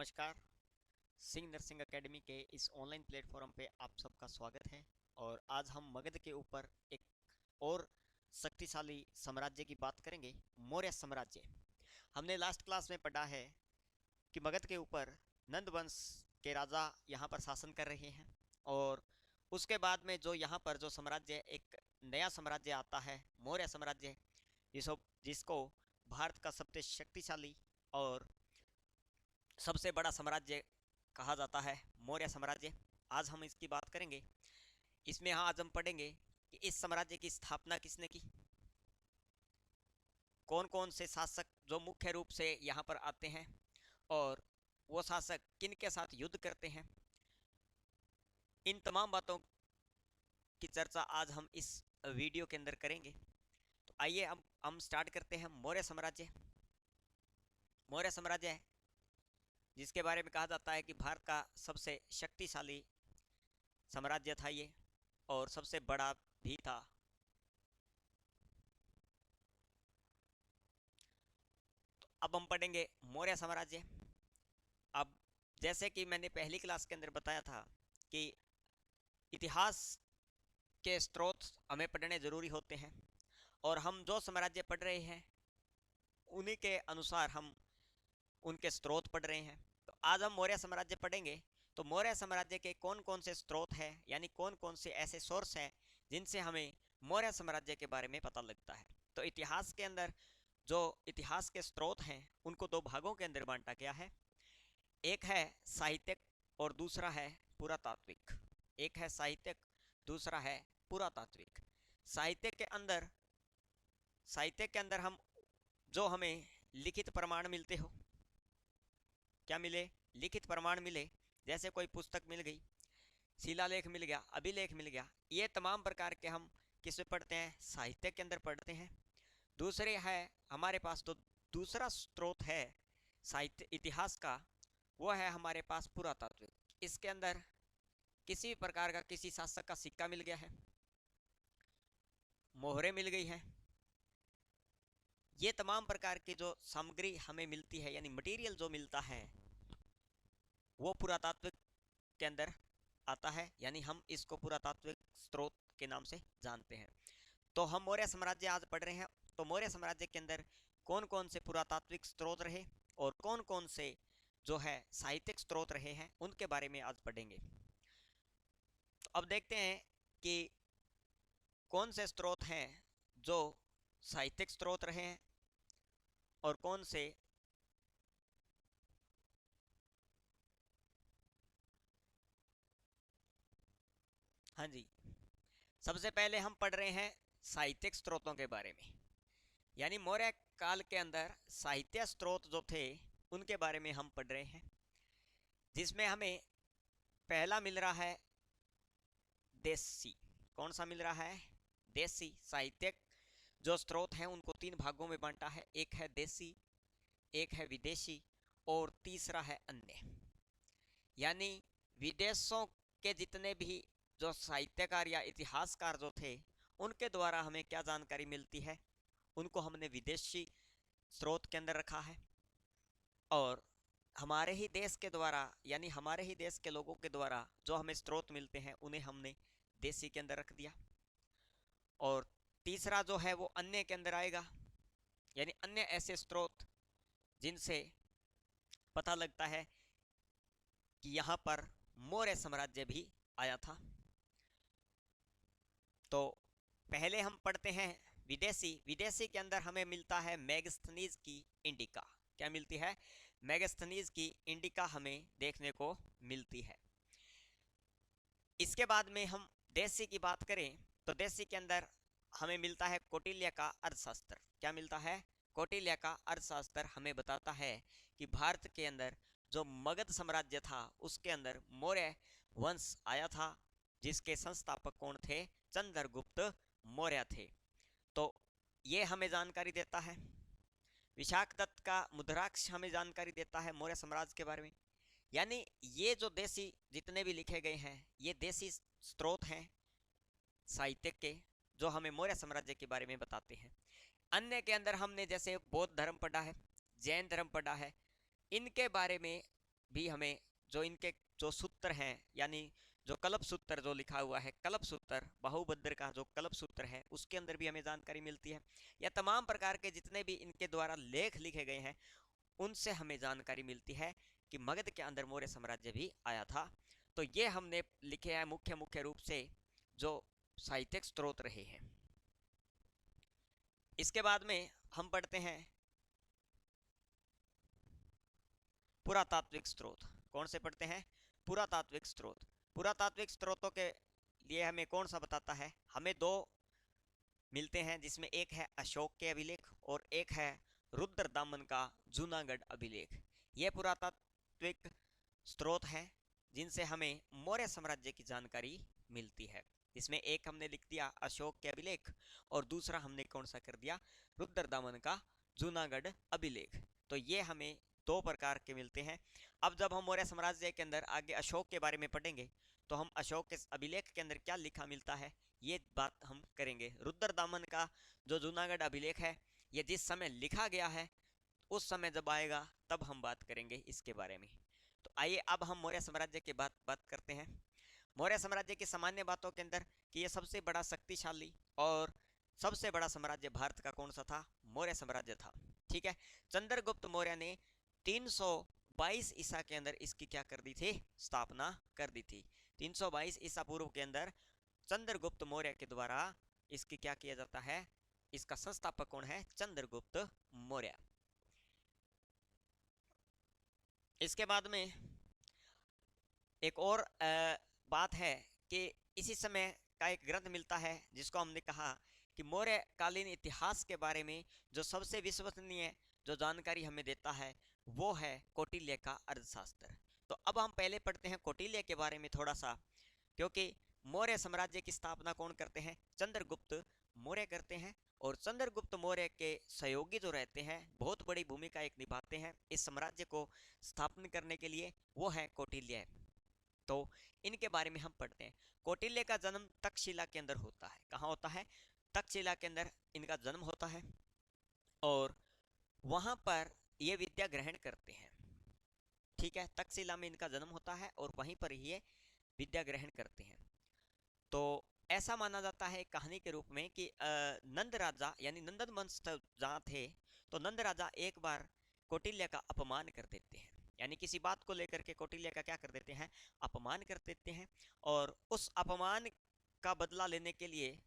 नमस्कार। Singh nursing academy के इस ऑनलाइन प्लेटफॉर्म पे आप सबका स्वागत है। और आज हम मगध के ऊपर एक और शक्तिशाली साम्राज्य की बात करेंगे, मौर्य साम्राज्य। हमने लास्ट क्लास में पढ़ा है कि मगध के ऊपर नंद वंश के राजा यहाँ पर शासन कर रहे हैं, और उसके बाद में जो यहाँ पर जो साम्राज्य, एक नया साम्राज्य आता है, मौर्य साम्राज्य, जिसको भारत का सबसे शक्तिशाली और सबसे बड़ा साम्राज्य कहा जाता है, मौर्य साम्राज्य। आज हम इसकी बात करेंगे। इसमें आज हम पढ़ेंगे कि इस साम्राज्य की स्थापना किसने की, कौन कौन से शासक जो मुख्य रूप से यहाँ पर आते हैं, और वो शासक किन के साथ युद्ध करते हैं। इन तमाम बातों की चर्चा आज हम इस वीडियो के अंदर करेंगे। तो आइए अब हम स्टार्ट करते हैं। मौर्य साम्राज्य, मौर्य साम्राज्य है जिसके बारे में कहा जाता है कि भारत का सबसे शक्तिशाली साम्राज्य था ये, और सबसे बड़ा भी था। तो अब हम पढ़ेंगे मौर्य साम्राज्य। अब जैसे कि मैंने पहली क्लास के अंदर बताया था कि इतिहास के स्रोत हमें पढ़ने जरूरी होते हैं, और हम जो साम्राज्य पढ़ रहे हैं उन्हीं के अनुसार हम उनके स्रोत पढ़ रहे हैं। तो आज हम मौर्य साम्राज्य पढ़ेंगे। तो मौर्य साम्राज्य के कौन कौन से स्रोत हैं, यानी कौन कौन से ऐसे सोर्स हैं जिनसे हमें मौर्य साम्राज्य के बारे में पता लगता है। तो इतिहास के अंदर जो इतिहास के स्रोत हैं उनको दो भागों के अंदर बांटा गया है। एक है साहित्यिक और दूसरा है पुरातात्विक। एक है साहित्यिक, दूसरा है पुरातात्विक। साहित्य के अंदर हम जो हमें लिखित प्रमाण मिलते हो, क्या मिले, लिखित प्रमाण मिले, जैसे कोई पुस्तक मिल गई, शिलालेख मिल गया, अभिलेख मिल गया, ये तमाम प्रकार के हम किस में पढ़ते हैं, साहित्य के अंदर पढ़ते हैं। दूसरे है हमारे पास तो दूसरा स्रोत है साहित्य इतिहास का, वो है हमारे पास पुरातात्विक। इसके अंदर किसी प्रकार का किसी शासक का सिक्का मिल गया है, मोहरें मिल गई हैं, ये तमाम प्रकार की जो सामग्री हमें मिलती है, यानी मटेरियल जो मिलता है, वो पुरातात्विक के अंदर आता है, यानी हम इसको पुरातात्विक स्रोत के नाम से जानते हैं। तो हम मौर्य साम्राज्य आज पढ़ रहे हैं। तो मौर्य साम्राज्य के अंदर कौन कौन से पुरातात्विक स्रोत रहे और कौन कौन से जो है साहित्यिक स्रोत रहे हैं, उनके बारे में आज पढ़ेंगे। तो अब देखते हैं कि कौन से स्रोत हैं जो साहित्यिक स्रोत रहे हैं और कौन से हाँ जी, सबसे पहले हम पढ़ रहे हैं साहित्यिक स्रोतों के बारे में। यानी मौर्य काल के अंदर साहित्य स्रोत जो थे उनके बारे में हम पढ़ रहे हैं, जिसमें हमें पहला मिल रहा है देशी। कौन सा मिल रहा है, देशी। साहित्यिक जो स्रोत हैं उनको तीन भागों में बांटा है, एक है देशी, एक है विदेशी, और तीसरा है अन्य। यानी विदेशों के जितने भी जो साहित्यकार या इतिहासकार जो थे उनके द्वारा हमें क्या जानकारी मिलती है, उनको हमने विदेशी स्रोत के अंदर रखा है, और हमारे ही देश के द्वारा, यानी हमारे ही देश के लोगों के द्वारा जो हमें स्रोत मिलते हैं उन्हें हमने देशी के अंदर रख दिया। और तीसरा जो है वो अन्य के अंदर आएगा, यानी अन्य ऐसे स्रोत जिनसे पता लगता है कि यहाँ पर मौर्य साम्राज्य भी आया था। तो पहले हम पढ़ते हैं विदेशी। विदेशी के अंदर हमें मिलता है मेगास्थनीज की इंडिका। क्या मिलती है, मेगास्थनीज की इंडिका हमें देखने को मिलती है। इसके बाद में हम देशी की बात करें तो देशी के अंदर हमें मिलता है कौटिल्य का अर्थशास्त्र। क्या मिलता है, कौटिल्य का अर्थशास्त्र हमें बताता है कि भारत के अंदर जो मगध साम्राज्य था उसके अंदर मौर्य वंश आया था, जिसके संस्थापक कौन थे, चंद्रगुप्त मौर्य थे। तो ये हमें जानकारी देता है। विशाख दत्त का मुद्राक्ष हमें जानकारी देता है मौर्य साम्राज्य के बारे में। यानी ये जो देशी जितने भी लिखे गए हैं ये देशी स्रोत हैं साहित्य के, जो हमें मौर्य साम्राज्य के बारे में बताते हैं। अन्य के अंदर हमने जैसे बौद्ध धर्म पढ़ा है, जैन धर्म पढ़ा है, इनके बारे में भी हमें जो इनके जो सूत्र हैं, यानी जो कल्प सूत्र जो लिखा हुआ है, कल्प सूत्र बाहुभद्र का जो कल्प सूत्र है उसके अंदर भी हमें जानकारी मिलती है, या तमाम प्रकार के जितने भी इनके द्वारा लेख लिखे गए हैं उनसे हमें जानकारी मिलती है कि मगध के अंदर मौर्य साम्राज्य भी आया था। तो ये हमने लिखे हैं मुख्य मुख्य रूप से जो साहित्यिक स्रोत रहे हैं। इसके बाद में हम पढ़ते हैं पुरातात्विक स्रोत। कौन से पढ़ते हैं? पुरातात्विक स्रोत। पुरातात्विक स्रोतों के लिए हमें कौन सा बताता है? हमें दो मिलते हैं, जिसमें एक है अशोक के अभिलेख और एक है रुद्रदामन का जूनागढ़ अभिलेख। ये पुरातात्विक स्रोत हैं जिनसे हमें मौर्य साम्राज्य की जानकारी मिलती है। इसमें एक हमने लिख दिया अशोक के अभिलेख और दूसरा हमने कौन सा कर दिया? रुद्रदामन का जूनागढ़ अभिलेख। तो ये हमें दो प्रकार के मिलते हैं। अब जब हम मौर्य साम्राज्य के अंदर आगे अशोक के बारे में पढ़ेंगे तो हम अशोक के अभिलेख के अंदर क्या लिखा मिलता है ये बात हम करेंगे। रुद्रदामन का जो जूनागढ़ अभिलेख है ये जिस समय लिखा गया है उस समय जब आएगा तब हम बात करेंगे इसके बारे में। तो आइए अब हम मौर्य साम्राज्य की बात करते हैं। मौर्य साम्राज्य की सामान्य बातों के अंदर कि ये सबसे बड़ा शक्तिशाली और सबसे बड़ा साम्राज्य भारत का कौन सा था? मौर्य साम्राज्य था। ठीक है, चंद्रगुप्त मौर्य ने 322 ईसा के अंदर इसकी क्या कर दी थी? स्थापना कर दी थी। 322 ईसा पूर्व के अंदर चंद्रगुप्त मौर्य के द्वारा इसकी क्या किया जाता है? इसका संस्थापक कौन है? चंद्रगुप्त मौर्य। इसके बाद में एक और बात है कि इसी समय का एक ग्रंथ मिलता है जिसको हमने कहा कि मौर्य कालीन इतिहास के बारे में जो सबसे विश्वसनीय जो जानकारी हमें देता है वो है कौटिल्य का अर्थशास्त्र। तो अब हम पहले पढ़ते हैं कौटिल्य के बारे में थोड़ा सा, क्योंकि मौर्य साम्राज्य की स्थापना कौन करते हैं? चंद्रगुप्त मौर्य करते हैं। और चंद्रगुप्त मौर्य के सहयोगी जो रहते हैं बहुत बड़ी भूमिका एक निभाते हैं इस साम्राज्य को स्थापन करने के लिए, वो है कौटिल्य। तो इनके बारे में हम पढ़ते हैं। कौटिल्य का जन्म तक्षशिला के अंदर होता है। कहाँ होता है? तक्षशिला के अंदर इनका जन्म होता है और वहां पर ये विद्या ग्रहण करते हैं। ठीक है, तक्षशिला में इनका जन्म होता है और वहीं पर ही ये विद्या ग्रहण करते हैं। तो ऐसा माना जाता है कहानी के रूप में कि नंद राजा यानी नंदन वंश जहाँ थे तो नंद राजा एक बार कौटिल्य का अपमान कर देते हैं, यानी किसी बात को लेकर के कौटिल्य का क्या कर देते हैं? अपमान कर देते हैं। और उस अपमान का बदला लेने के लिए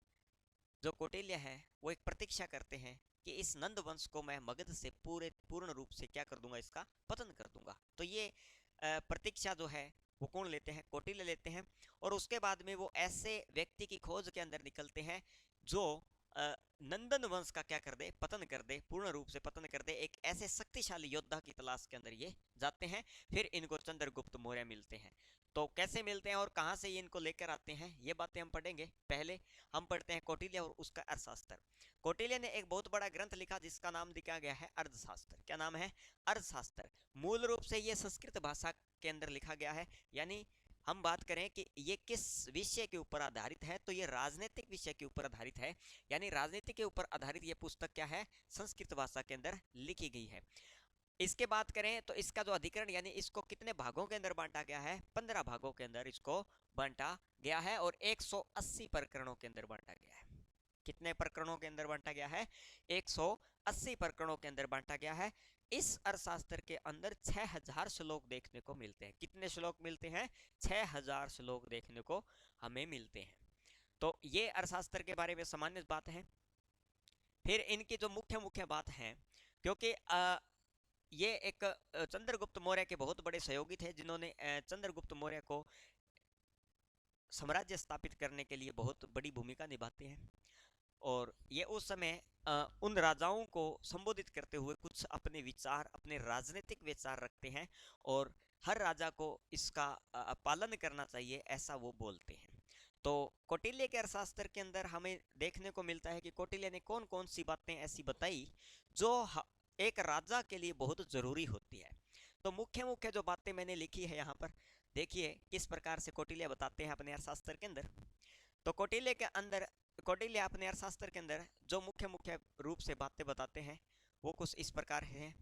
जो कौटिल्य है वो एक प्रतीक्षा करते हैं कि इस नंद वंश को मैं मगध से पूर्ण रूप से क्या कर दूंगा? इसका पतन कर दूंगा। तो ये प्रतीक्षा जो है वो कौन लेते हैं? कौटिल्य लेते हैं। और उसके बाद में वो ऐसे व्यक्ति की खोज के अंदर निकलते हैं जो नंदन वंश का क्या कर दे? पतन कर दे, पूर्ण रूप से पतन कर दे। एक ऐसे शक्तिशाली योद्धा की तलाश के अंदर ये जाते हैं। फिर इनको चंद्रगुप्त मौर्य मिलते हैं। तो कैसे मिलते हैं और कहाँ से ये इनको लेकर आते हैं ये बातें हम पढ़ेंगे। पहले हम पढ़ते हैं कौटिल्य और उसका अर्थशास्त्र। कौटिल्य ने एक बहुत बड़ा ग्रंथ लिखा जिसका नाम दिया गया है अर्थशास्त्र। क्या नाम है? अर्थशास्त्र। मूल रूप से ये संस्कृत भाषा के अंदर लिखा गया है, यानी हम बात करें कि ये किस विषय के ऊपर आधारित है तो ये राजनीतिक विषय के ऊपर आधारित है, यानी राजनीति के ऊपर आधारित ये पुस्तक क्या है? संस्कृत भाषा के अंदर लिखी गई है। इसके बात करें तो इसका जो अधिकरण यानी इसको कितने भागों के अंदर बांटा गया है? 15 भागों के अंदर इसको बांटा गया है और 180 प्रकरणों के अंदर बांटा गया है। कितने प्रकरणों के अंदर बांटा गया है? 180 प्रकरणों के अंदर बांटा गया है। इस अर्थशास्त्र के अंदर 6000 श्लोक देखने को मिलते हैं। कितने श्लोक मिलते हैं? 6000 श्लोक देखने को हमें मिलते हैं। तो ये अर्थशास्त्र के बारे में सामान्य बात है। फिर इनकी जो मुख्य मुख्य बात है, क्योंकि ये एक चंद्रगुप्त मौर्य के बहुत बड़े सहयोगी थे जिन्होंने चंद्रगुप्त मौर्य को साम्राज्य स्थापित करने के लिए बहुत बड़ी भूमिका निभाते हैं। और ये उस समय उन राजाओं को संबोधित करते हुए कुछ अपने विचार, अपने राजनीतिक विचार रखते हैं और हर राजा को इसका पालन करना चाहिए ऐसा वो बोलते हैं। तो कौटिल्य के अर्थशास्त्र के अंदर हमें देखने को मिलता है कि कौटिल्य ने कौन कौन सी बातें ऐसी बताई जो एक राजा के लिए बहुत जरूरी होती है। तो मुख्य मुख्य जो बातें मैंने लिखी है यहाँ पर देखिए किस प्रकार से कौटिल्य बताते हैं अपने अर्थशास्त्र के अंदर। तो कौटिल्य अपने अर्थशास्त्र के अंदर जो मुख्य मुख्य रूप से बातें बताते हैं वो कुछ इस प्रकार हैं।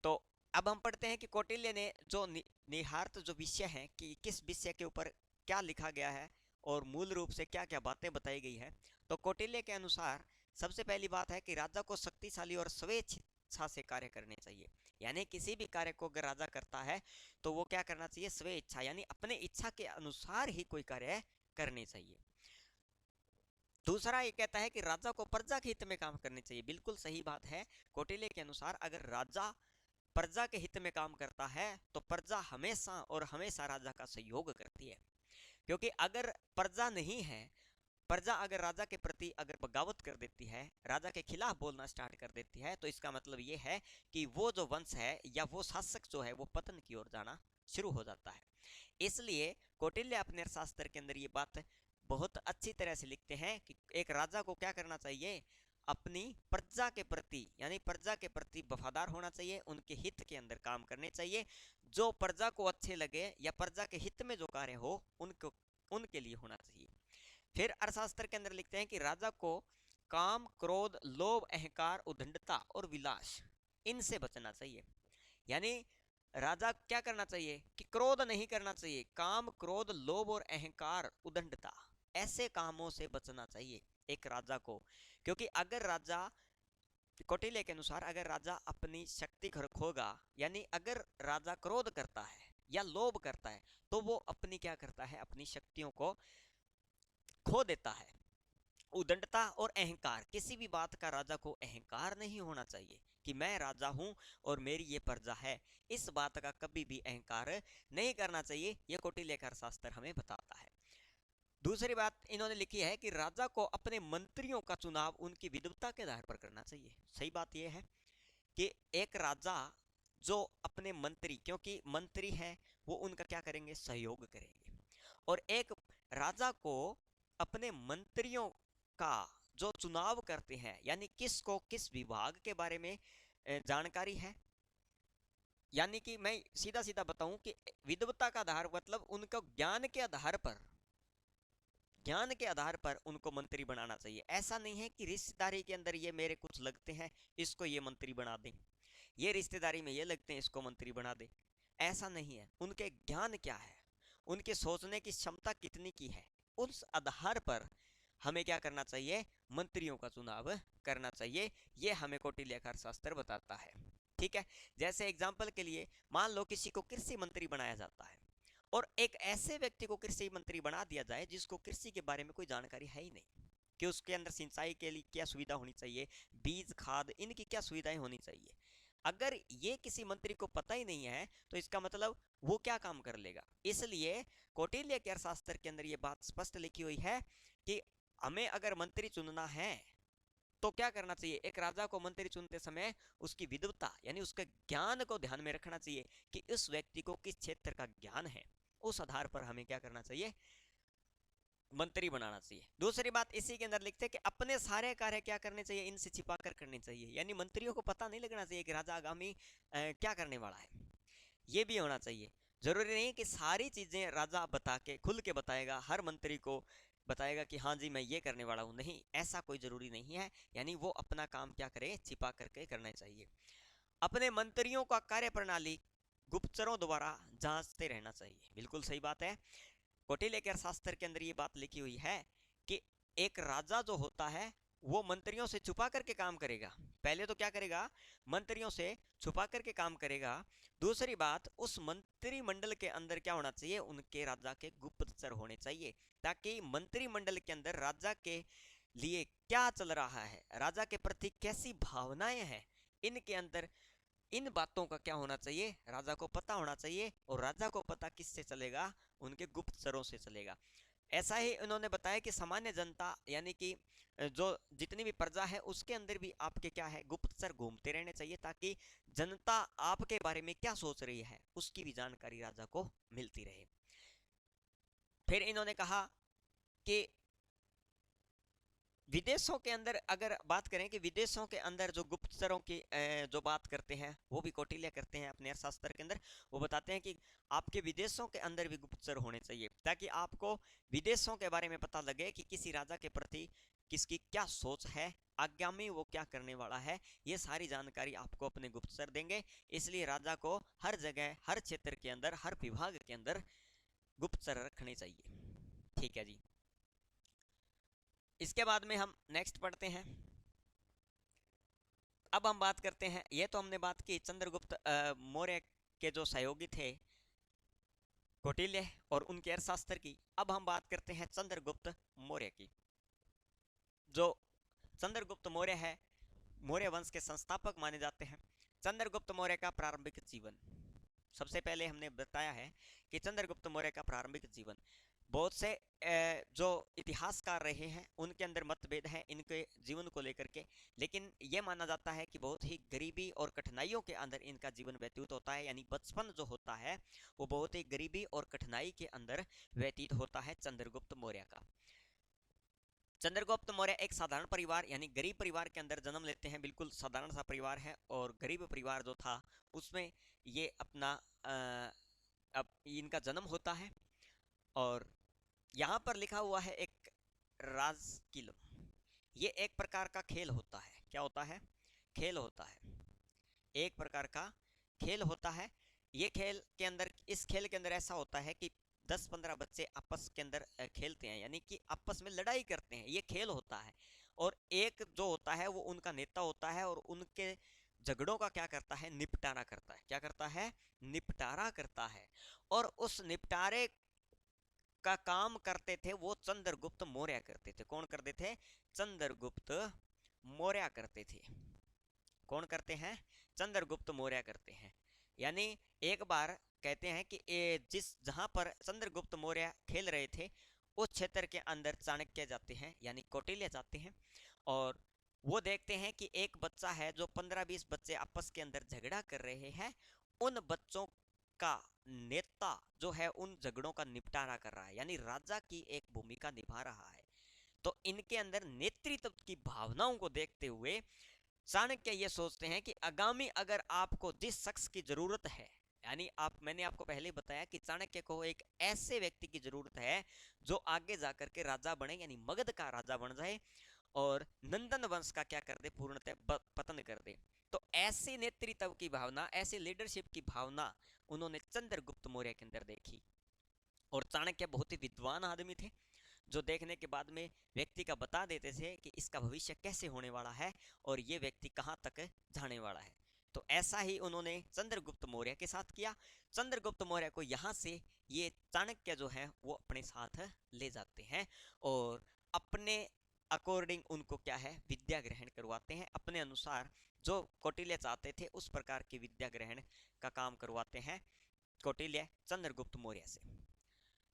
तो अब हम पढ़ते हैं कि कौटिल्य ने जो निहार्थ जो विषय है कि किस विषय के ऊपर क्या लिखा गया है और मूल रूप से क्या क्या बातें बताई गई है। तो कौटिल्य के अनुसार सबसे पहली बात है कि राजा को शक्तिशाली और स्वेच्छा से कार्य करने चाहिए। यानी किसी भी कार्य को अगर राजा करता है तो वो क्या करना चाहिए, स्वेच्छा, यानी अपने इच्छा के अनुसार ही कोई कार्य करनी चाहिए। दूसरा ये कहता है कि राजा को प्रजा के हित में काम करने चाहिए। बिल्कुल सही बात है। कौटिल्य के अनुसार अगर राजा प्रजा के हित में काम करता है तो प्रजा हमेशा और हमेशा राजा का सहयोग करती है, क्योंकि अगर प्रजा नहीं है, प्रजा अगर राजा के प्रति अगर बगावत कर देती है, राजा के खिलाफ बोलना स्टार्ट कर देती है, तो इसका मतलब ये है कि वो जो वंश है या वो शासक जो है वो पतन की ओर जाना शुरू हो जाता है। इसलिए कौटिल्य अपने अर्थशास्त्र के अंदर ये बात बहुत अच्छी तरह से लिखते हैं कि एक राजा को क्या करना चाहिए, अपनी प्रजा के प्रति यानी प्रजा के प्रति वफादार होना चाहिए, उनके हित के अंदर काम करने चाहिए, जो प्रजा को अच्छे लगे या प्रजा के हित में जो कार्य हो उनको उनके लिए होना चाहिए। फिर अर्थशास्त्र के अंदर लिखते हैं कि राजा को काम, क्रोध, लोभ, अहंकार, उद्दंडता और विलास इनसे बचना चाहिए। यानी राजा क्या करना चाहिए कि क्रोध नहीं करना चाहिए, काम, क्रोध, लोभ और अहंकार, उद्दंडता, ऐसे कामों से बचना चाहिए एक राजा को। क्योंकि अगर राजा, कौटिल्य के अनुसार अगर राजा अपनी शक्ति खोगा, यानी अगर राजा क्रोध करता है या लोभ करता है तो वो अपनी क्या करता है, अपनी शक्तियों को खो देता है। उद्दंडता और अहंकार, किसी भी बात का राजा को अहंकार नहीं होना चाहिए कि मैं राजा हूं और मेरी ये प्रजा है, इस बात का कभी भी अहंकार नहीं करना चाहिए। यह कौटिल्य का शास्त्र हमें बताता है। दूसरी बात इन्होंने लिखी है कि राजा को अपने मंत्रियों का चुनाव उनकी विद्वता के आधार पर करना चाहिए। सही बात यह है कि एक राजा जो अपने मंत्री, क्योंकि मंत्री है वो उनका क्या करेंगे, सहयोग करेंगे। और एक राजा को अपने मंत्रियों का जो चुनाव करते हैं, यानी किसको किस विभाग के बारे में जानकारी है, यानी कि मैं सीधा सीधा बताऊं कि विद्वता का आधार मतलब उनका ज्ञान के आधार पर उनको मंत्री बनाना चाहिए। ऐसा नहीं है कि रिश्तेदारी के अंदर ये मेरे कुछ लगते हैं इसको ये मंत्री बना दें, ये रिश्तेदारी में ये लगते हैं इसको मंत्री बना दे, ऐसा नहीं है। उनके ज्ञान क्या है, उनके सोचने की क्षमता कितनी की है, उस आधार पर हमें क्या करना चाहिए, मंत्रियों का चुनाव करना चाहिए। ये हमें कौटिल्य का अर्थशास्त्र बताता है। ठीक है। जैसे एग्जाम्पल के लिए मान लो किसी को कृषि मंत्री बनाया जाता है और एक ऐसे व्यक्ति को कृषि मंत्री बना दिया जाए जिसको कृषि के बारे में कोई जानकारी है ही नहीं कि उसके अंदर सिंचाई के लिए क्या सुविधा होनी चाहिए, बीज, खाद, इनकी क्या सुविधाएं होनी चाहिए। अगर ये किसी मंत्री को पता ही नहीं है तो इसका मतलब वो क्या काम कर लेगा। इसलिए कौटिल्य के अर्थशास्त्र के अंदर ये बात स्पष्ट लिखी हुई है कि हमें अगर मंत्री चुनना है तो क्या करना चाहिए, एक राजा को मंत्री चुनते समय उसकी विद्वता यानी उसके ज्ञान को ध्यान में रखना चाहिए कि इस व्यक्ति को किस क्षेत्र का ज्ञान है, उस आधार पर हमें क्या करना चाहिए, मंत्री बनाना चाहिए। दूसरी बात इसी के अंदर लिखते हैं कि अपने सारे कार्य क्या करने चाहिए, इनसे छिपा कर करने चाहिए। यानी मंत्रियों को पता नहीं लगना चाहिए कि राजा आगामी क्या करने वाला है, ये भी होना चाहिए। जरूरी नहीं कि सारी चीजें राजा बता के खुल के बताएगा, हर मंत्री को बताएगा कि हाँ जी मैं ये करने वाला हूँ, नहीं, ऐसा कोई जरूरी नहीं है। यानी वो अपना काम क्या करे, छिपा करके करना चाहिए। अपने मंत्रियों का कार्य प्रणाली गुप्तचरों द्वारा जांचते रहना चाहिए। बिल्कुल सही बात है। कौटिल्य के अर्थशास्त्र के अंदर ये बात लिखी हुई है कि एक राजा जो होता है वो मंत्रियों से छुपा करके काम करेगा। पहले तो क्या करेगा, मंत्रियों से छुपा करके काम करेगा। दूसरी बात, उस मंत्रिमंडल के अंदर क्या होना चाहिए, उनके राजा के गुप्तचर होने चाहिए, ताकि मंत्रिमंडल के अंदर राजा के लिए क्या चल रहा है, राजा के प्रति कैसी भावनाएं हैं, इनके अंदर इन बातों का क्या होना चाहिए, राजा को पता होना चाहिए। और राजा को पता किससे चलेगा, उनके गुप्तचरों से चलेगा। ऐसा ही उन्होंने बताया कि सामान्य जनता यानी कि जो जितनी भी प्रजा है उसके अंदर भी आपके क्या है, गुप्तचर घूमते रहने चाहिए, ताकि जनता आपके बारे में क्या सोच रही है उसकी भी जानकारी राजा को मिलती रहे। फिर इन्होंने कहा कि विदेशों के अंदर अगर बात करें कि विदेशों के अंदर जो गुप्तचरों की जो बात करते हैं वो भी कौटिल्य करते हैं अपने अर्थशास्त्र के अंदर। वो बताते हैं कि आपके विदेशों के अंदर भी गुप्तचर होने चाहिए, ताकि आपको विदेशों के बारे में पता लगे कि किसी राजा के प्रति किसकी क्या सोच है, आगामी वो क्या करने वाला है, ये सारी जानकारी आपको अपने गुप्तचर देंगे। इसलिए राजा को हर जगह, हर क्षेत्र के अंदर, हर विभाग के अंदर गुप्तचर रखने चाहिए। ठीक है जी। इसके बाद में हम नेक्स्ट पढ़ते हैं। अब हम बात करते हैं, ये तो हमने बात की चंद्रगुप्त मौर्य के जो सहयोगी थे कौटिल्य और उनके अर्थशास्त्र की। अब हम बात करते हैं चंद्रगुप्त मौर्य की। जो चंद्रगुप्त मौर्य है, मौर्य वंश के संस्थापक माने जाते हैं। चंद्रगुप्त मौर्य का प्रारंभिक जीवन, सबसे पहले हमने बताया है कि चंद्रगुप्त मौर्य का प्रारंभिक जीवन, बहुत से जो इतिहासकार रहे हैं उनके अंदर मतभेद है इनके जीवन को लेकर के, लेकिन यह माना जाता है कि बहुत ही गरीबी और कठिनाइयों के अंदर इनका जीवन व्यतीत होता है। यानी बचपन जो होता है वो बहुत ही गरीबी और कठिनाई के अंदर व्यतीत होता है चंद्रगुप्त मौर्य का। चंद्रगुप्त मौर्य एक साधारण परिवार यानी गरीब परिवार के अंदर जन्म लेते हैं। बिल्कुल साधारण सा परिवार है और गरीब परिवार जो था उसमें ये अपना अब इनका जन्म होता है। और यहाँ पर लिखा हुआ है एक राजकिल, ये एक प्रकार का खेल होता है। क्या होता है? खेल होता है, एक प्रकार का खेल होता है। ये खेल के अंदर, इस खेल के अंदर ऐसा होता है कि 10-15 बच्चे आपस के अंदर खेलते हैं, यानी कि आपस में लड़ाई करते हैं, ये खेल होता है। और एक जो होता है वो उनका नेता होता है और उनके झगड़ों का क्या करता है? निपटारा करता है। क्या करता है? निपटारा करता है। और उस निपटारे का काम करते थे वो चंद्रगुप्त मौर्य करते थे। कौन करते थे? चंद्रगुप्त मौर्य करते थे। कौन करते हैं? चंद्रगुप्त मौर्य करते हैं। यानी एक बार कहते हैं कि जिस जहां पर चंद्रगुप्त मौर्य खेल रहे थे उस क्षेत्र के अंदर चाणक्य जाते हैं, यानी कौटिल्य जाते हैं, और वो देखते हैं कि एक बच्चा है जो 15-20 बच्चे आपस के अंदर झगड़ा कर रहे हैं, उन बच्चों का नेता जो है उन झगड़ों का निपटारा कर रहा है, यानी राजा की एक भूमिका निभा रहा है। तो इनके अंदर नेतृत्व की भावनाओं को देखते हुए चाणक्य ये सोचते हैं कि आगामी अगर आपको जिस शख्स की जरूरत है, यानी मैंने आपको पहले बताया कि चाणक्य को एक ऐसे व्यक्ति की जरूरत है जो आगे जाकर के राजा बने, यानी मगध का राजा बन जाए और नंदन वंश का क्या कर दे? पूर्णतः पतन कर दे। तो ऐसी नेतृत्व की भावना, ऐसी लीडरशिप की भावना उन्होंने चंद्रगुप्त मौर्य के अंदर देखी। और चाणक्य बहुत ही विद्वान आदमी थे जो देखने के बाद में व्यक्ति का बता देते थे कि इसका भविष्य कैसे होने वाला है और ये व्यक्ति कहाँ तक जाने वाला है। तो ऐसा ही उन्होंने चंद्रगुप्त मौर्य के साथ किया। चंद्रगुप्त मौर्य को यहाँ से ये चाणक्य जो है वो अपने साथ ले जाते हैं और अपने अकॉर्डिंग उनको क्या है? विद्या ग्रहण करवाते हैं। अपने अनुसार जो कौटिल्य चाहते थे उस प्रकार की विद्या ग्रहण का काम करवाते हैं कौटिल्य चंद्रगुप्त मौर्य से।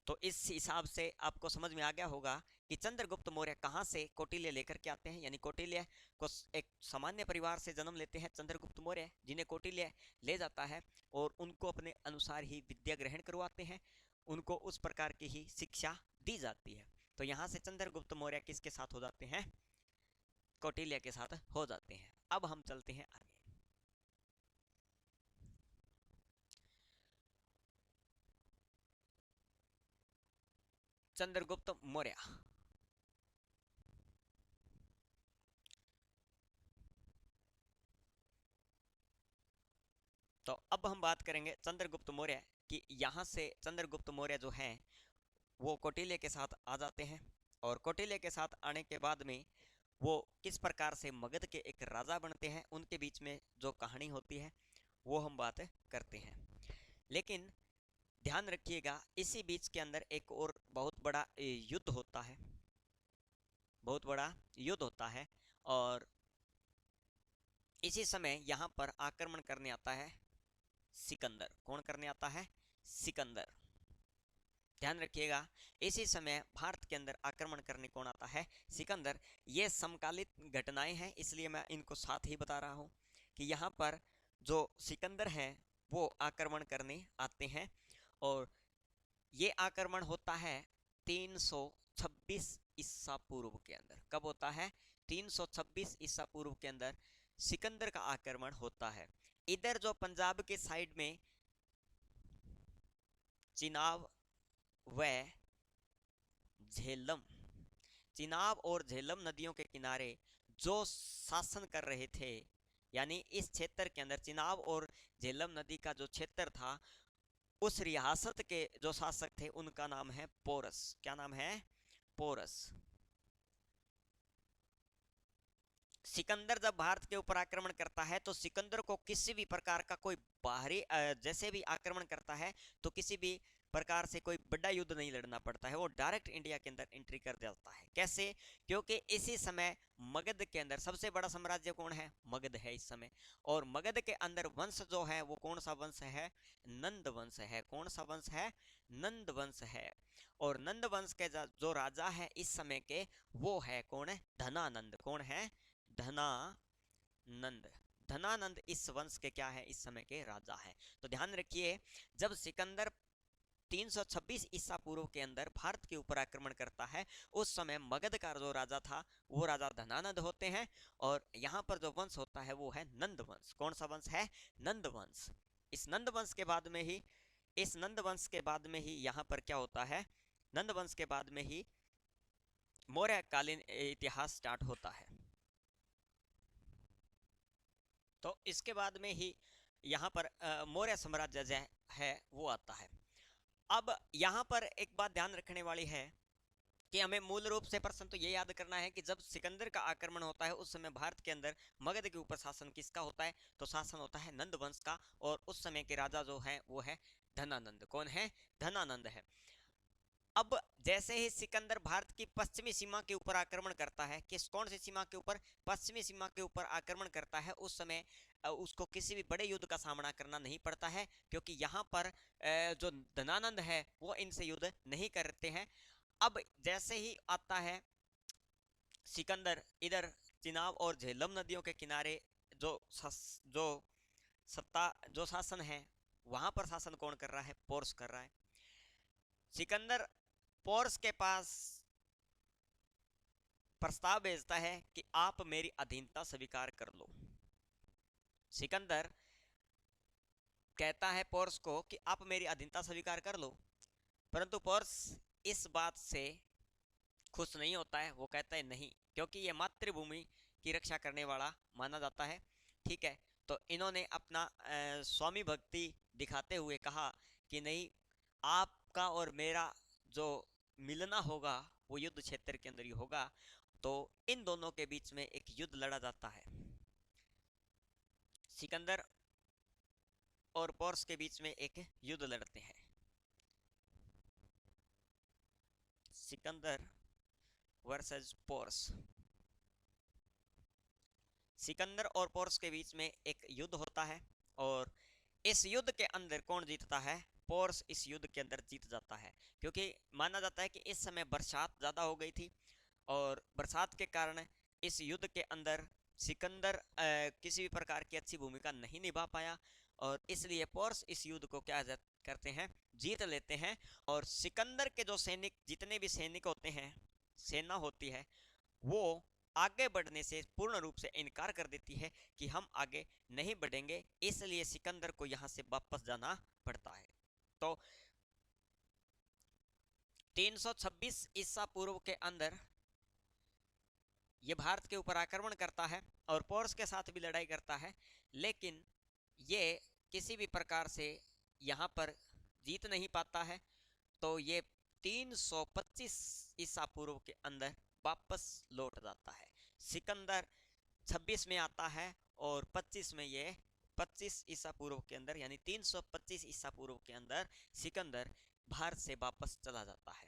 तो इस हिसाब से आपको समझ में आ गया होगा कि चंद्रगुप्त मौर्य कहाँ से कौटिल्य लेकर के आते हैं। यानी कौटिल्य को एक सामान्य परिवार से जन्म लेते हैं चंद्रगुप्त मौर्य, जिन्हें कौटिल्य ले जाता है और उनको अपने अनुसार ही विद्या ग्रहण करवाते हैं, उनको उस प्रकार की ही शिक्षा दी जाती है। तो यहाँ से चंद्रगुप्त मौर्य किसके साथ हो जाते हैं? कौटिल्य के साथ हो जाते हैं। अब हम चलते हैं आगे। चंद्रगुप्त मौर्य, तो अब हम बात करेंगे चंद्रगुप्त मौर्य कि यहाँ से चंद्रगुप्त मौर्य जो हैं वो कौटिल्य के साथ आ जाते हैं। और कौटिल्य के साथ आने के बाद में वो किस प्रकार से मगध के एक राजा बनते हैं, उनके बीच में जो कहानी होती है वो हम बात करते हैं। लेकिन ध्यान रखिएगा इसी बीच के अंदर एक और बहुत बड़ा युद्ध होता है, बहुत बड़ा युद्ध होता है। और इसी समय यहाँ पर आक्रमण करने आता है सिकंदर। कौन करने आता है? सिकंदर। ध्यान रखिएगा इसी समय भारत के अंदर आक्रमण करने कौन आता है? सिकंदर। ये समकालिक घटनाएं हैं इसलिए मैं इनको साथ ही बता रहा हूँ कि यहाँ पर जो सिकंदर हैं वो आक्रमण करने आते हैं। और ये आक्रमण होता है 326 ईसा पूर्व के अंदर। कब होता है? 326 ईसा पूर्व के अंदर सिकंदर का आक्रमण होता है। इधर जो पंजाब के साइड में चिनाब व झेलम, चिनाब और झेलम नदियों के किनारे जो शासन कर रहे थे, यानी इस क्षेत्र के अंदर चिनाब और झेलम नदी का जो क्षेत्र था, उस रियासत के जो शासक थे उनका नाम है पोरस। क्या नाम है? पोरस। सिकंदर जब भारत के ऊपर आक्रमण करता है तो सिकंदर को किसी भी प्रकार का कोई बाहरी जैसे भी आक्रमण करता है तो किसी भी प्रकार से कोई बड़ा युद्ध नहीं लड़ना पड़ता है, वो डायरेक्ट इंडिया के अंदर एंट्री कर देता है। कैसे? क्योंकि इसी समय मगध के अंदर सबसे बड़ा साम्राज्य कौन है? मगध है इस समय। और मगध के अंदर वंश जो है वो कौन सा वंश है? नंद वंश है। कौन सा वंश है? नंद वंश है। और नंद वंश के जो राजा है इस समय के, वो है कौन? है धनानंद। कौन है? धनानंद। धनानंद इस वंश के क्या है? इस समय के राजा है। तो ध्यान रखिए, जब सिकंदर 326 ईसा पूर्व के अंदर भारत के ऊपर आक्रमण करता है, उस समय मगध का जो राजा था वो राजा धनानंद होते हैं। और यहाँ पर जो वंश होता है वो है नंद वंश। कौन सा वंश है? नंद वंश। इस नंद वंश के बाद में ही इस नंद वंश के बाद में ही यहाँ पर क्या होता है? नंद वंश के बाद में ही मौर्यकालीन इतिहास स्टार्ट होता है। तो इसके बाद में ही यहाँ पर मौर्य साम्राज्य जो है वो आता है। अब यहाँ पर एक बात ध्यान रखने वाली है कि हमें मूल रूप से प्रश्न तो ये याद करना है कि जब सिकंदर का आक्रमण होता है उस समय भारत के अंदर मगध के ऊपर शासन किसका होता है? तो शासन होता है नंद वंश का। और उस समय के राजा जो है वो है धनानंद। कौन है? धनानंद है। अब जैसे ही सिकंदर भारत की पश्चिमी सीमा के ऊपर आक्रमण करता है, किस कौन सी सीमा के ऊपर? पश्चिमी सीमा के ऊपर आक्रमण करता है, उस समय उसको किसी भी बड़े युद्ध का सामना करना नहीं पड़ता है, क्योंकि यहाँ पर जो धनानंद है वो इनसे युद्ध नहीं करते हैं। अब जैसे ही आता है सिकंदर इधर चिनाब और झेलम नदियों के किनारे, जो जो शासन है वहां पर शासन कौन कर रहा है? पोर्स कर रहा है। सिकंदर पोर्स के पास प्रस्ताव भेजता है कि आप मेरी अधीनता स्वीकार कर लो। सिकंदर कहता है पोर्स को कि आप मेरी अधीनता स्वीकार कर लो, परंतु पोर्स इस बात से खुश नहीं होता है। वो कहता है नहीं, क्योंकि ये मातृभूमि की रक्षा करने वाला माना जाता है। ठीक है, तो इन्होंने अपना स्वामी भक्ति दिखाते हुए कहा कि नहीं, आपका और मेरा जो मिलना होगा वो युद्ध क्षेत्र के अंदर ही होगा। तो इन दोनों के बीच में एक युद्ध लड़ा जाता है। सिकंदर और पोर्स के बीच में एक युद्ध लड़ते हैं। Sikandar versus pores. सिकंदर और पोर्स के बीच में एक युद्ध होता है और इस युद्ध के अंदर कौन जीतता है? पोर्स इस युद्ध के अंदर जीत जाता है, क्योंकि माना जाता है कि इस समय बरसात ज़्यादा हो गई थी और बरसात के कारण इस युद्ध के अंदर सिकंदर किसी भी प्रकार की अच्छी भूमिका नहीं निभा पाया और इसलिए पोर्स इस युद्ध को क्या करते हैं? जीत लेते हैं। और सिकंदर के जो सैनिक, जितने भी सैनिक होते हैं, सेना होती है, वो आगे बढ़ने से पूर्ण रूप से इनकार कर देती है कि हम आगे नहीं बढ़ेंगे। इसलिए सिकंदर को यहां से वापस जाना पड़ता है। तो 326 ईसा पूर्व के अंदर ये भारत के ऊपर आक्रमण करता है और पोर्स के साथ भी लड़ाई करता है, लेकिन ये किसी भी प्रकार से यहाँ पर जीत नहीं पाता है। तो ये 325 ईसा पूर्व के अंदर वापस लौट जाता है। सिकंदर 26 में आता है और 25 में ये 25 ईसा पूर्व के अंदर यानी 325 ईसा पूर्व के अंदर सिकंदर भारत से वापस चला जाता है।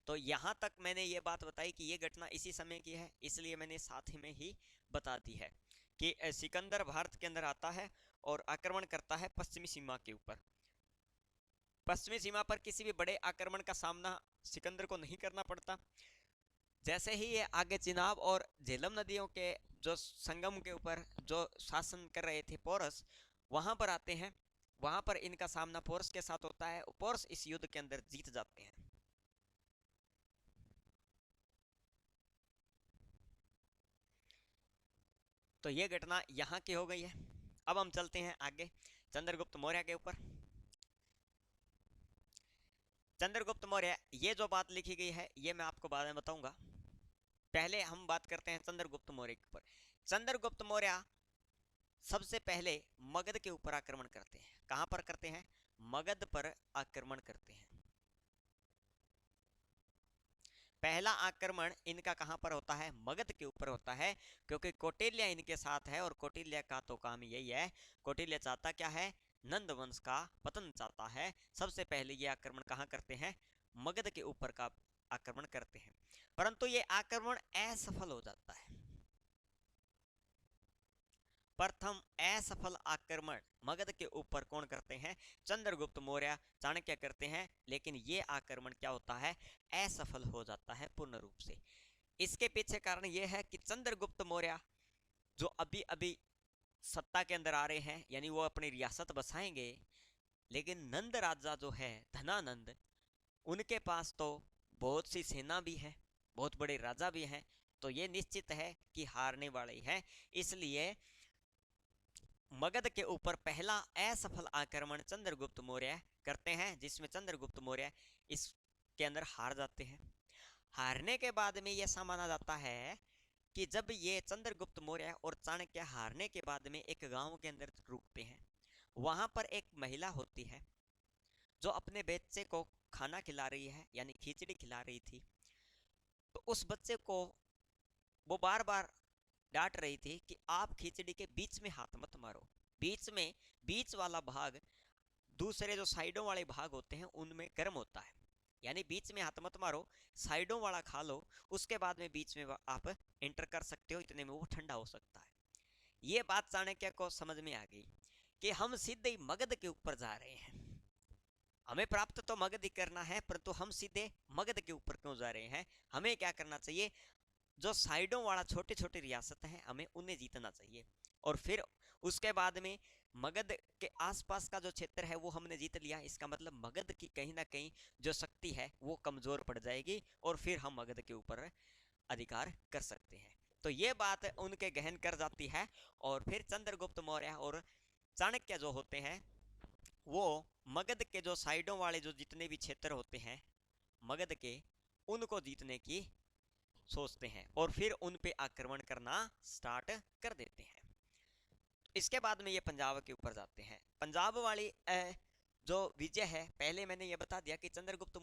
तो यहाँ तक मैंने ये बात बताई कि ये घटना इसी समय की है, इसलिए मैंने साथ में ही बता दी है कि सिकंदर भारत के अंदर आता है और आक्रमण करता है पश्चिमी सीमा के ऊपर। पश्चिमी सीमा पर किसी भी बड़े आक्रमण का सामना सिकंदर को नहीं करना पड़ता। जैसे ही ये आगे चिनाब और झेलम नदियों के जो संगम के ऊपर जो शासन कर रहे थे पोरस, वहां पर आते हैं, वहां पर इनका सामना पोरस के साथ होता है। पोरस इस युद्ध के अंदर जीत जाते हैं। तो ये घटना यहाँ की हो गई है। अब हम चलते हैं आगे चंद्रगुप्त मौर्य के ऊपर। चंद्रगुप्त मौर्य, ये जो बात लिखी गई है ये मैं आपको बाद में बताऊंगा। पहले हम बात करते हैं चंद्रगुप्त मौर्य के ऊपर। चंद्रगुप्त मौर्य सबसे पहले मगध के ऊपर आक्रमण करते हैं। कहां पर करते हैं? मगध पर आक्रमण करते हैं। पहला आक्रमण इनका कहां पर होता है? मगध के ऊपर होता है, क्योंकि कौटिल्य इनके साथ है और कौटिल्य का तो काम यही है। कौटिल्य चाहता क्या है? नंद वंश का पतन चाहता है। सबसे पहले ये आक्रमण कहां करते हैं? मगध के ऊपर का आक्रमण करते हैं, परंतु ये आक्रमण असफल हो जाता है। प्रथम असफल आक्रमण मगध के ऊपर कौन करते हैं? चंद्रगुप्त मौर्य, चाणक्य करते हैं, लेकिन ये आक्रमण क्या होता है? असफल हो जाता है पूर्ण रूप से। इसके पीछे कारण यह है कि चंद्रगुप्त मौर्य जो अभी अभी सत्ता के अंदर आ रहे हैं, यानी वो अपनी रियासत बसाएंगे, लेकिन नंद राजा जो है धनानंद, उनके पास तो बहुत सी सेना भी है, बहुत बड़े राजा भी हैं, तो ये निश्चित है कि हारने वाले हैं। इसलिए मगध के ऊपर पहला असफल आक्रमण चंद्रगुप्त मौर्य करते हैं, जिसमें चंद्रगुप्त मौर्य इसके अंदर हार जाते हैं। हारने के बाद में यह माना जाता है कि जब ये चंद्रगुप्त मौर्य और चाणक्य हारने के बाद में एक गांव के अंदर रुकते हैं, वहां पर एक महिला होती है जो अपने बच्चे को खाना खिला रही है, यानी खिचड़ी खिला रही थी। तो उस बच्चे को वो बार बार डांट रही थी कि आप खिचड़ी के बीच में हाथ मत मारो। बीच में, बीच वाला भाग दूसरे जो साइडों वाले भाग होते हैं उनमें गर्म होता है, यानी बीच में हाथ मत मारो, साइडों वाला खा लो, उसके बाद में बीच में आप एंटर कर सकते हो, इतने में वो ठंडा हो सकता है। ये बात चाणक्य को समझ में आ गई कि हम सीधे ही मगध के ऊपर जा रहे हैं, हमें प्राप्त तो मगध ही करना है, परंतु हम सीधे मगध के ऊपर क्यों जा रहे हैं? हमें क्या करना चाहिए? जो साइडों वाला छोटे छोटे रियासत हैं, हमें उन्हें जीतना चाहिए, और फिर उसके बाद में मगध के आसपास का जो क्षेत्र है वो हमने जीत लिया। इसका मतलब मगध की कहीं ना कहीं जो शक्ति है वो कमजोर पड़ जाएगी, और फिर हम मगध के ऊपर अधिकार कर सकते हैं। तो ये बात उनके गहन कर जाती है, और फिर चंद्रगुप्त मौर्य और चाणक्य जो होते हैं वो मगध के जो साइडों वाले जो जितने भी क्षेत्र होते हैं मगध के, उनको जीतने की सोचते हैं और फिर उन पे आक्रमण करना स्टार्ट कर देते हैं। इसके बाद में ये पंजाब के ऊपर जाते हैं। पंजाब वाली जो विजय है, पहले मैंने ये बता दिया कि चंद्रगुप्त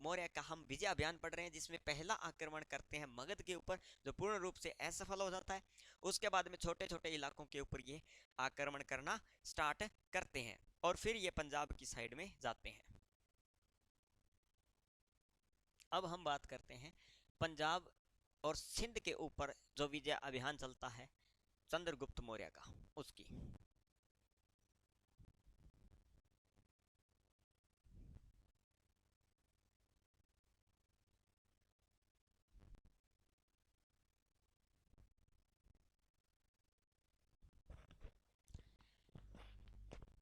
मौर्य का हम विजय अभियान पढ़ रहे हैं, जिसमें पहला आक्रमण करते हैं मगध के ऊपर, जो पूर्ण रूप से असफल हो जाता है। उसके बाद में छोटे छोटे इलाकों के ऊपर ये आक्रमण करना स्टार्ट करते हैं, और फिर ये पंजाब की साइड में जाते हैं। अब हम बात करते हैं पंजाब और सिंध के ऊपर जो विजय अभियान चलता है चंद्रगुप्त मौर्य का, उसकी।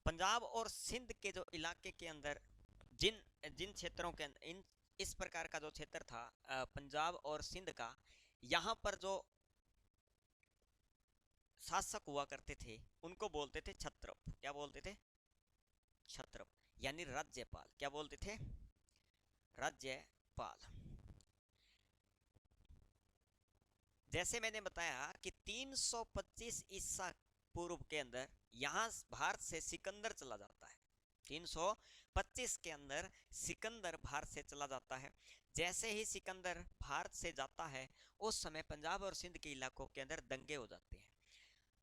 पंजाब और सिंध के जो इलाके के अंदर जिन जिन क्षेत्रों के अंदर इन इस प्रकार का जो क्षेत्र था पंजाब और सिंध का, यहाँ पर जो शासक हुआ करते थे उनको बोलते थे छत्रप। क्या बोलते थे? छत्रप, यानी राज्यपाल। क्या बोलते थे? राज्यपाल। जैसे मैंने बताया कि 325 ईसा पूर्व के अंदर यहाँ भारत से सिकंदर चला जाता है। 325 के अंदर सिकंदर भारत से चला जाता है। जैसे ही सिकंदर भारत से जाता है, उस समय पंजाब और सिंध के इलाकों के अंदर दंगे हो जाते हैं।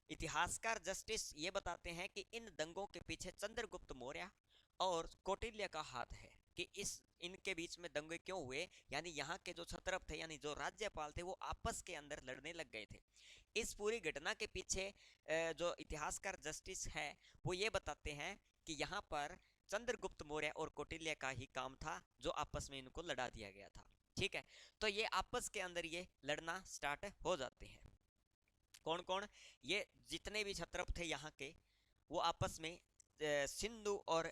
इतिहासकार जस्टिस ये बताते हैं कि इन दंगों के पीछे चंद्रगुप्त मौर्य और कौटिल्य का हाथ है, कि इनके बीच में दंगे क्यों हुए, यानी यहाँ के जो क्षत्रप थे, यानी जो राज्यपाल थे, वो आपस के अंदर लड़ने लग गए थे। इस पूरी घटना के पीछे जो इतिहासकार जस्टिस है वो ये बताते हैं कि यहाँ पर चंद्रगुप्त मौर्य और कौटिल्य का ही काम था, जो आपस में इनको लड़ा दिया गया था। ठीक है, तो ये आपस के अंदर ये लड़ना स्टार्ट हो जाते हैं। कौन कौन? ये जितने भी क्षत्रप थे यहाँ के, वो आपस में सिंधु और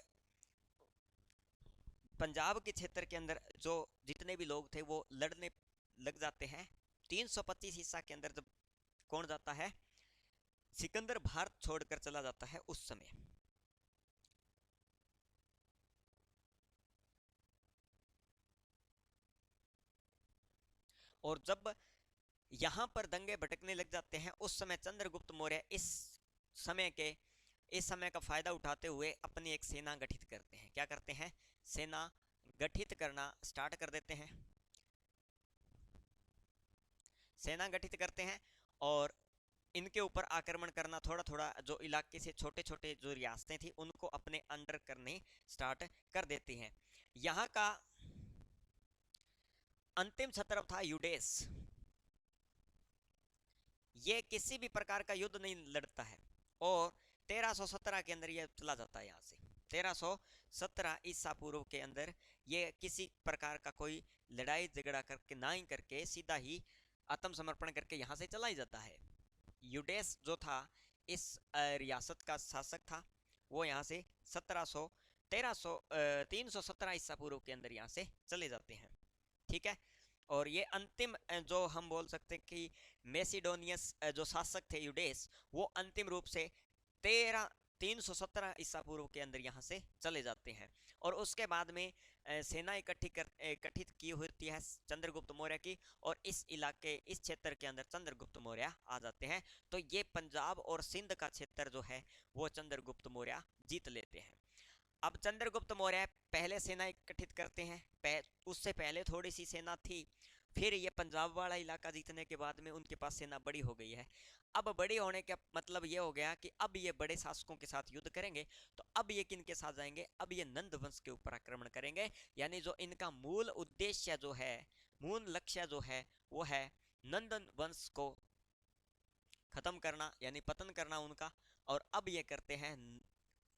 पंजाब के क्षेत्र के अंदर जो जितने भी लोग थे वो लड़ने लग जाते हैं। 325 ईसा के अंदर जब कौन जाता है? सिकंदर भारत छोड़कर चला जाता है उस समय। और जब यहाँ पर दंगे भटकने लग जाते हैं। उस समय चंद्रगुप्त मौर्य इस समय का फायदा उठाते हुए अपनी एक सेना गठित करते हैं। क्या करते हैं? सेना गठित करना स्टार्ट कर देते हैं। सेना गठित करते हैं और इनके ऊपर आक्रमण करना, थोड़ा थोड़ा जो इलाके से छोटे छोटे जो रियासतें थी उनको अपने अंडर करने स्टार्ट कर देती हैं। यहाँ का अंतिम क्षत्रप था यूडेस। ये किसी भी प्रकार का युद्ध नहीं लड़ता है और 1317 के अंदर ये चला जाता है यहाँ से। 1317 ईसा पूर्व के अंदर ये किसी प्रकार का कोई लड़ाई झगड़ा करके ना ही करके सीधा ही आत्मसमर्पण करके यहाँ से चला ही जाता है। यूडेस जो था इस रियासत का शासक था, वो यहाँ से 317 ईसा पूर्व के अंदर यहाँ से चले जाते हैं। ठीक है। और ये अंतिम जो हम बोल सकते हैं कि मेसिडोनियस जो शासक थे यूडेस, वो अंतिम रूप से 317 ईसा पूर्व के अंदर यहाँ से चले जाते हैं। और उसके बाद में सेना गठित की होती है चंद्रगुप्त मौर्य की, और इस क्षेत्र के अंदर चंद्रगुप्त मौर्य आ जाते हैं। तो ये पंजाब और सिंध का क्षेत्र जो है वो चंद्रगुप्त मौर्य जीत लेते हैं। अब चंद्रगुप्त मौर्य पहले सेना गठित करते हैं, उससे पहले थोड़ी सी सेना थी, फिर ये पंजाब वाला इलाका जीतने के बाद में उनके पास सेना बड़ी हो गई है। अब बड़ी होने का मतलब ये हो गया कि अब ये बड़े शासकों के साथ युद्ध करेंगे। तो अब ये किन के साथ जाएंगे? अब ये नंद वंश के ऊपर आक्रमण करेंगे। यानी जो इनका मूल उद्देश्य जो है, मूल लक्ष्य जो है, वो है नंदन वंश को खत्म करना, यानी पतन करना उनका। और अब ये करते हैं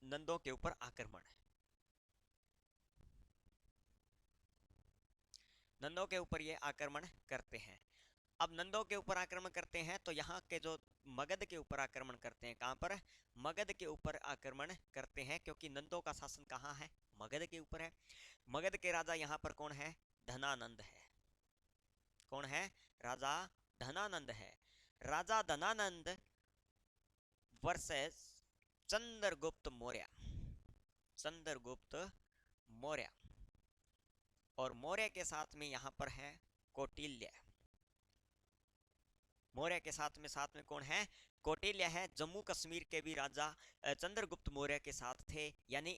नंदों के ऊपर आक्रमण। नंदों के ऊपर ये आक्रमण करते हैं। अब नंदों के ऊपर आक्रमण करते हैं तो यहाँ के जो मगध के ऊपर आक्रमण करते हैं। कहाँ पर? मगध के ऊपर आक्रमण करते हैं, क्योंकि नंदों का शासन कहाँ है? मगध के ऊपर है। मगध के राजा यहाँ पर कौन है? धनानंद है। कौन है? राजा धनानंद है। राजा धनानंद वर्सेस चंद्रगुप्त मौर्य। चंद्रगुप्त मौर्य और मौर्य के साथ में यहाँ पर है कौटिल्य। मौर्य के साथ में कौन है? कौटिल्य है। जम्मू कश्मीर के भी राजा चंद्रगुप्त मौर्य के साथ थे। यानी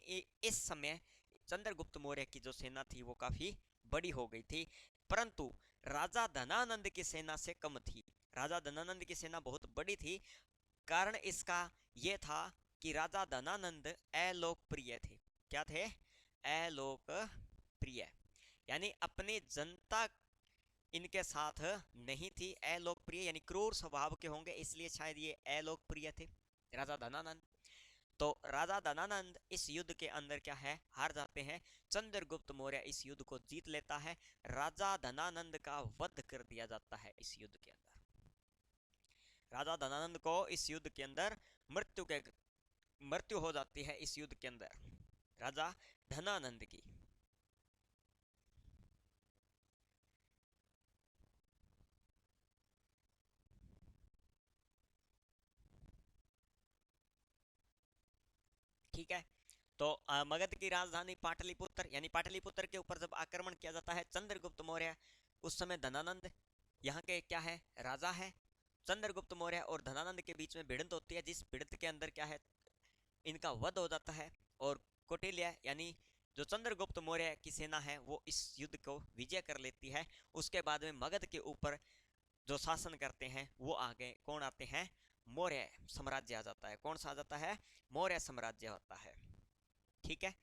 इस समय चंद्रगुप्त मौर्य की जो सेना थी वो काफी बड़ी हो गई थी, परंतु राजा धनानंद की सेना से कम थी। राजा धनानंद की सेना बहुत बड़ी थी। कारण इसका ये था कि राजा धनानंद अलोकप्रिय थे। क्या थे? अलोकप्रिय, यानी अपनी जनता इनके साथ नहीं थी। अलोकप्रिय यानी क्रूर स्वभाव के होंगे, इसलिए शायद ये अलोकप्रिय थे राजा धनानंद। तो राजा धनानंद इस युद्ध के अंदर क्या है? हार जाते हैं। चंद्रगुप्त मौर्य इस युद्ध को जीत लेता है। राजा धनानंद का वध कर दिया जाता है इस युद्ध के अंदर। राजा धनानंद को इस युद्ध के अंदर मृत्यु हो जाती है इस युद्ध के अंदर, राजा धनानंद की। ठीक है। तो मगध की राजधानी पाटलिपुत्र, यानी पाटलिपुत्र के ऊपर जब आक्रमण किया जाता है चंद्रगुप्त मौर्य, उस समय धनानंद यहाँ के क्या है? राजा है। चंद्रगुप्त मौर्य और धनानंद के बीच में भिड़ंत होती है, जिस भिड़ंत के अंदर क्या है? इनका वध हो जाता है। और कौटिल्य यानी जो चंद्रगुप्त मौर्य की सेना है वो इस युद्ध को विजय कर लेती है। उसके बाद में मगध के ऊपर जो शासन करते हैं वो आगे कौन आते हैं? मौर्य साम्राज्य आ जाता है। कौन सा आ जाता है? मौर्य साम्राज्य होता है। ठीक है,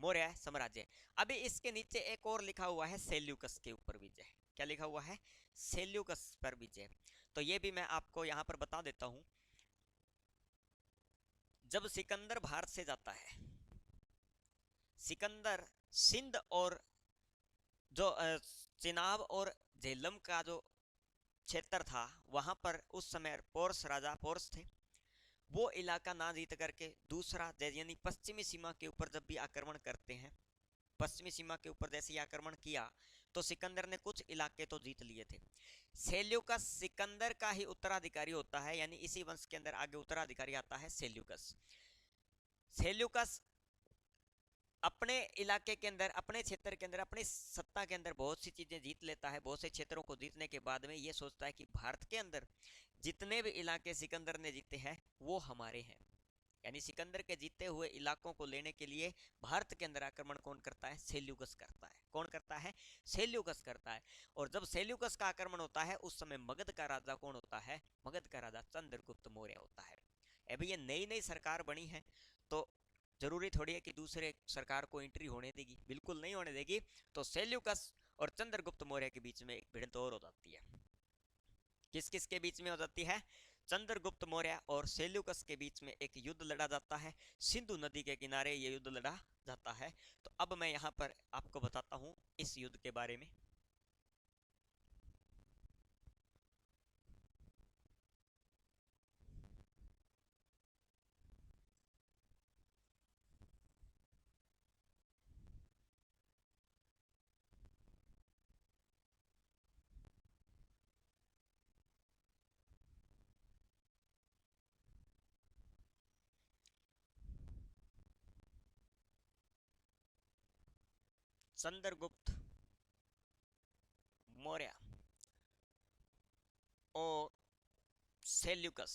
मौर्य साम्राज्य। अभी इसके नीचे एक और लिखा हुआ है सेल्यूकस के ऊपर विजय। क्या लिखा हुआ है? सेल्यूकस पर विजय। तो ये भी मैं आपको यहाँ पर बता देता हूँ। जब सिकंदर भारत से जाता है, सिकंदर सिंध और जो चिनाब और झेलम का जो क्षेत्र था वहां पर उस समय पोर्स राजा पोर्स थे। वो इलाका ना जीत करके दूसरा यानी पश्चिमी सीमा के ऊपर जब भी आक्रमण करते हैं, पश्चिमी सीमा के ऊपर जैसे ही आक्रमण किया तो सिकंदर ने कुछ इलाके तो जीत लिए थे। सेल्यूकस सिकंदर का ही उत्तराधिकारी होता है, यानी इसी वंश के अंदर आगे उत्तराधिकारी आता है सेल्यूकस। सेल्यूकस अपने इलाके के अंदर, अपने क्षेत्र के अंदर, अपनी सत्ता के अंदर बहुत सी चीजें जीत लेता है। बहुत से क्षेत्रों को जीतने के बाद में ये सोचता है कि भारत के अंदर जितने भी इलाके सिकंदर ने जीते हैं वो हमारे हैं। यानी सिकंदर के जीते हुए इलाकों को लेने के लिए भारत के अंदर आक्रमण कौन करता है? सेल्यूकस करता है। कौन करता है? सेल्यूकस करता है। और जब सेल्यूकस का आक्रमण होता है उस समय मगध का राजा कौन होता है? मगध का राजा चंद्रगुप्त मौर्य होता है। अभी ये नई नई सरकार बनी है तो जरूरी थोड़ी है कि दूसरे सरकार को एंट्री होने देगी, बिल्कुल नहीं होने देगी। तो सेल्यूकस और चंद्रगुप्त मौर्य के बीच में एक भिड़ंत और हो जाती है। किस किस के बीच में हो जाती है? चंद्रगुप्त मौर्य और सेल्यूकस के बीच में एक युद्ध लड़ा जाता है। सिंधु नदी के किनारे ये युद्ध लड़ा जाता है। तो अब मैं यहाँ पर आपको बताता हूँ इस युद्ध के बारे में। चंद्रगुप्त मौर्य और सेल्यूकस,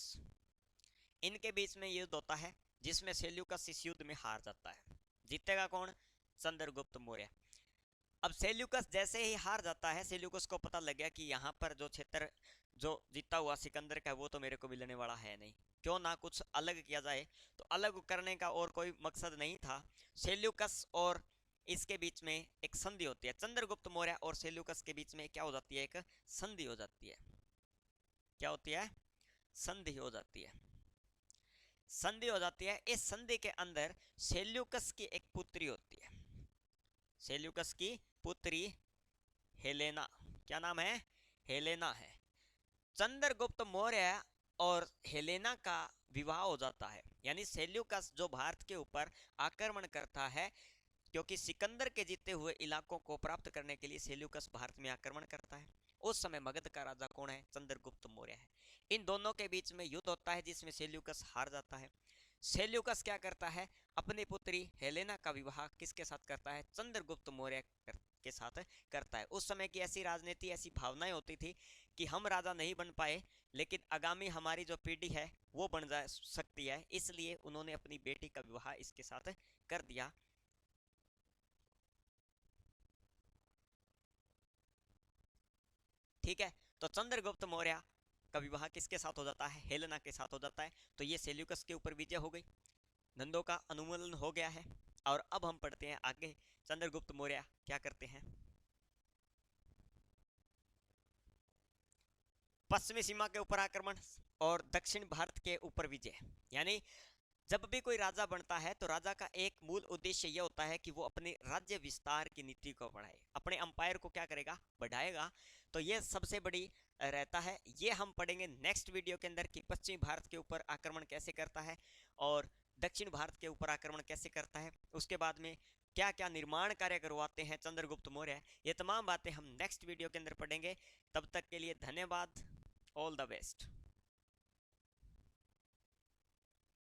इनके बीच में युद्ध होता है जिसमें सेल्यूकस इस युद्ध में हार जाता है। जीतेगा कौन? चंद्रगुप्त मौर्य। अब सेल्यूकस जैसे ही हार जाता है, सेल्यूकस को पता लग गया कि यहाँ पर जो क्षेत्र जो जीता हुआ सिकंदर का वो तो मेरे को मिलने वाला है नहीं, क्यों ना कुछ अलग किया जाए। तो अलग करने का और कोई मकसद नहीं था। सेल्यूकस और इसके बीच में एक संधि होती है। चंद्रगुप्त मौर्य और सेल्यूकस के बीच में क्या हो जाती है? एक संधि हो जाती है। क्या होती है? संधि हो जाती है। संधि हो जाती है। इस संधि के अंदर सेल्यूकस की एक पुत्री होती है। सेल्यूकस की पुत्री हेलेना। क्या नाम है? हेलेना है। चंद्रगुप्त मौर्य और हेलेना का विवाह हो जाता है। यानी सेल्यूकस जो भारत के ऊपर आक्रमण करता है, क्योंकि सिकंदर के जीते हुए इलाकों को प्राप्त करने के लिए सेल्यूकस भारत में आक्रमण करता है। उस समय मगध का राजा कौन है? चंद्रगुप्त मौर्य है। इन दोनों के बीच में युद्ध होता है जिसमें सेल्यूकस हार जाता है। सेल्यूकस क्या करता है? अपनी पुत्री हेलेना का विवाह किसके साथ करता है? चंद्रगुप्त मौर्य के साथ करता है। उस समय की ऐसी राजनीति, ऐसी भावनाएं होती थी कि हम राजा नहीं बन पाए लेकिन आगामी हमारी जो पीढ़ी है वो बन जा सकती है, इसलिए उन्होंने अपनी बेटी का विवाह इसके साथ कर दिया। ठीक है। तो चंद्रगुप्त मौर्य का विवाह किसके साथ हो जाता है? हेलेना के साथ हो जाता है। तो ये सेल्यूकस के ऊपर विजय हो गई, नंदों का अनुमूलन हो गया है। और अब हम पढ़ते हैं आगे चंद्रगुप्त मौर्य क्या करते हैं। पश्चिमी सीमा के ऊपर आक्रमण और दक्षिण भारत के ऊपर विजय। यानी जब भी कोई राजा बनता है तो राजा का एक मूल उद्देश्य यह होता है कि वो अपने राज्य विस्तार की नीति को बढ़ाए, अपने अंपायर को क्या करेगा? बढ़ाएगा। तो ये सबसे बड़ी रहता है। ये हम पढ़ेंगे नेक्स्ट वीडियो के अंदर कि पश्चिमी भारत के ऊपर आक्रमण कैसे करता है और दक्षिण भारत के ऊपर आक्रमण कैसे करता है। उसके बाद में क्या क्या निर्माण कार्य करवाते हैं चंद्रगुप्त मौर्य। ये तमाम बातें हम नेक्स्ट वीडियो के अंदर पढ़ेंगे। तब तक के लिए धन्यवाद। All the best.